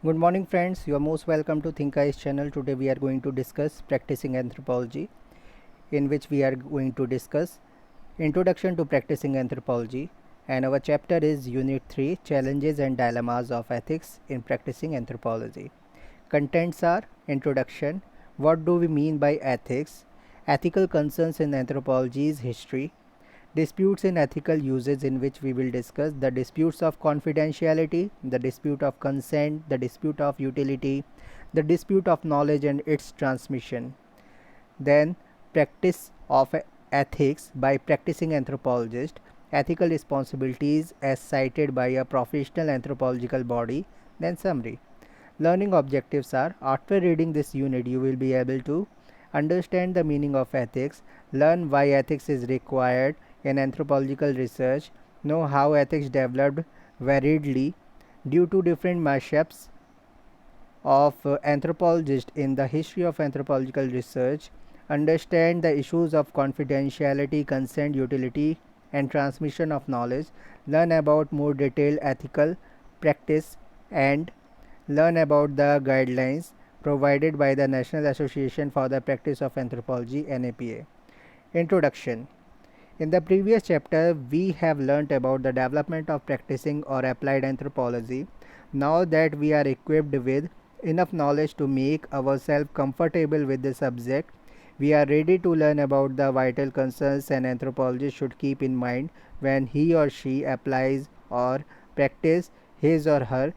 Good morning friends, you are most welcome to Think Eyes channel. Today we are going to discuss practicing anthropology, in which we are going to discuss introduction to practicing anthropology, and our chapter is unit 3, challenges and dilemmas of ethics in practicing anthropology. Contents are introduction, what do we mean by ethics, ethical concerns in anthropology's history, disputes in ethical usage, in which we will discuss the disputes of confidentiality, the dispute of consent, the dispute of utility, the dispute of knowledge and its transmission. Then practice of ethics by practicing anthropologist, ethical responsibilities as cited by a professional anthropological body. Then summary. Learning objectives are, after reading this unit you will be able to understand the meaning of ethics, learn why ethics is required in anthropological research, know how ethics developed variedly due to different mashups of anthropologists in the history of anthropological research, understand the issues of confidentiality, consent, utility, and transmission of knowledge, learn about more detailed ethical practice, and learn about the guidelines provided by the National Association for the Practice of Anthropology (NAPA). Introduction. In the previous chapter, we have learnt about the development of practicing or applied anthropology. Now that we are equipped with enough knowledge to make ourselves comfortable with the subject, we are ready to learn about the vital concerns an anthropologist should keep in mind when he or she applies or practice his or her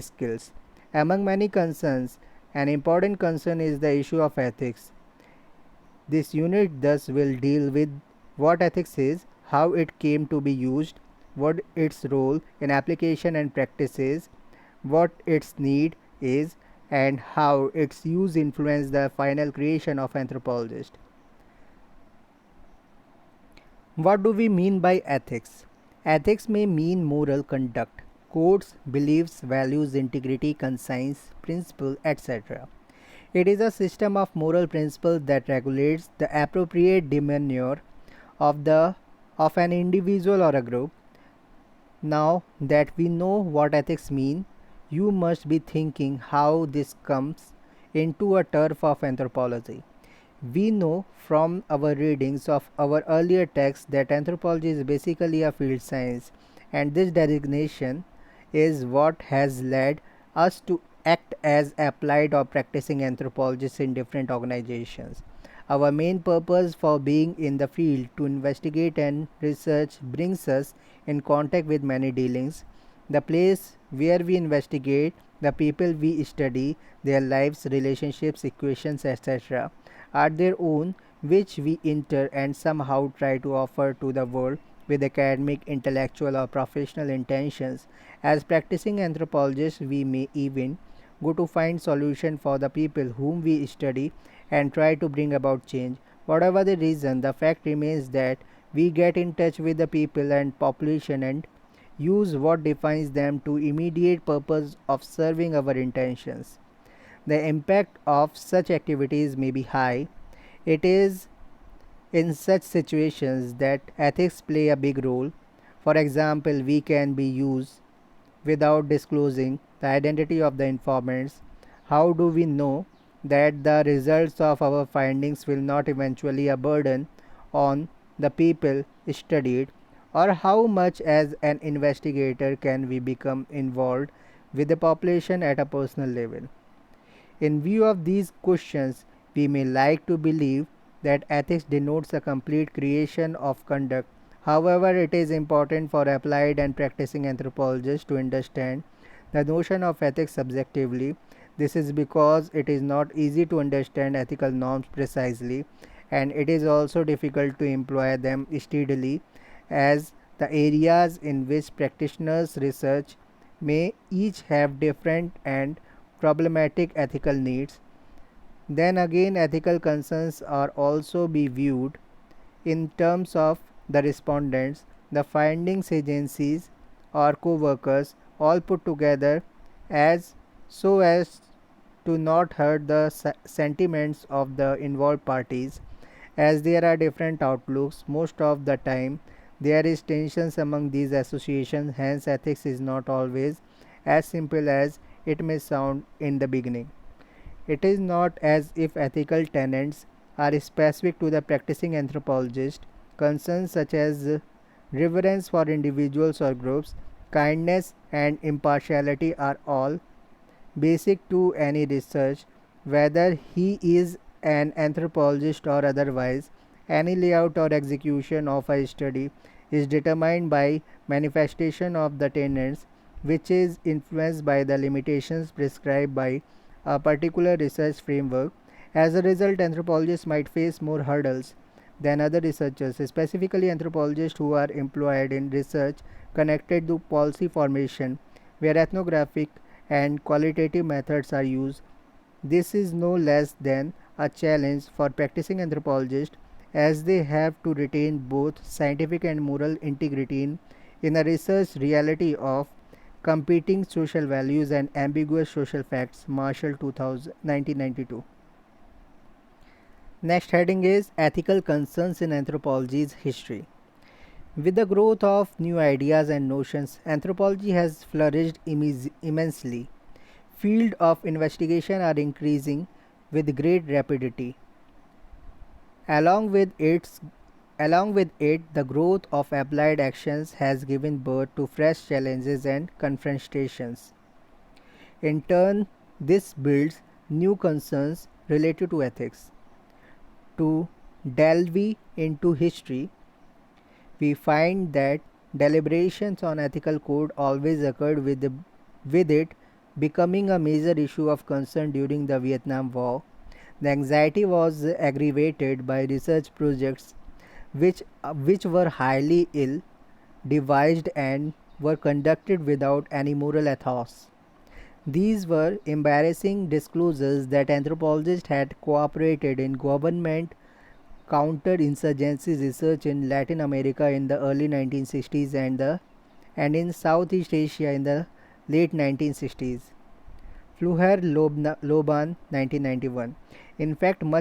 skills. Among many concerns, an important concern is the issue of ethics. This unit thus will deal with what ethics is, how it came to be used, what its role in application and practice is, what its need is, and how its use influence the final creation of anthropologist. What do we mean by ethics? Ethics may mean moral conduct, codes, beliefs, values, integrity, conscience, principle, etc. It is a system of moral principles that regulates the appropriate demeanor of the of an individual or a group. Now that we know what ethics mean, you must be thinking how this comes into a turf of anthropology. We know from our readings of our earlier texts that anthropology is basically a field science, and this designation is what has led us to act as applied or practicing anthropologists in different organizations. Our main purpose for being in the field to investigate and research brings us in contact with many dealings. The place where we investigate, the people we study, their lives, relationships, equations, etc., are their own, which we enter and somehow try to offer to the world with academic, intellectual, or professional intentions. As practicing anthropologists, we may even go to find solution for the people whom we study and try to bring about change. Whatever the reason, the fact remains that we get in touch with the people and population and use what defines them to immediate purpose of serving our intentions. The impact of such activities may be high. It is in such situations that ethics play a big role. For example, we can be used without disclosing the identity of the informants. How do we know that the results of our findings will not eventually a burden on the people studied, or how much as an investigator can we become involved with the population at a personal level? In view of these questions, we may like to believe that ethics denotes a complete creation of conduct. However, it is important for applied and practicing anthropologists to understand the notion of ethics subjectively. This is because it is not easy to understand ethical norms precisely, and it is also difficult to employ them steadily, as the areas in which practitioners research may each have different and problematic ethical needs. Then again, ethical concerns are also be viewed in terms of the respondents, the findings agencies, or co-workers all put together, as so as to not hurt the sentiments of the involved parties. As there are different outlooks, most of the time there is tensions among these associations, hence ethics is not always as simple as it may sound in the beginning. It is not as if ethical tenets are specific to the practicing anthropologist. Concerns such as reverence for individuals or groups, kindness, and impartiality are all basic to any research, whether he is an anthropologist or otherwise. Any layout or execution of a study is determined by manifestation of the tenets, which is influenced by the limitations prescribed by a particular research framework. As a result, anthropologists might face more hurdles than other researchers, specifically anthropologists who are employed in research connected to policy formation, where ethnographic and qualitative methods are used. This is no less than a challenge for practicing anthropologists, as they have to retain both scientific and moral integrity in a research reality of competing social values and ambiguous social facts. Marshall 1992. Next heading is Ethical Concerns in Anthropology's History. With the growth of new ideas and notions, anthropology has flourished immensely. Fields of investigation are increasing with great rapidity. Along with it, the growth of applied actions has given birth to fresh challenges and confrontations. In turn, this builds new concerns related to ethics. To delve into history, we find that deliberations on ethical code always occurred with it becoming a major issue of concern during the Vietnam War. The anxiety was aggravated by research projects which were highly ill devised and were conducted without any moral ethos. These were embarrassing disclosures that anthropologists had cooperated in government counterinsurgency research in Latin America in the early 1960s and in Southeast Asia in the late 1960s. Fluher Loban 1991. In fact, much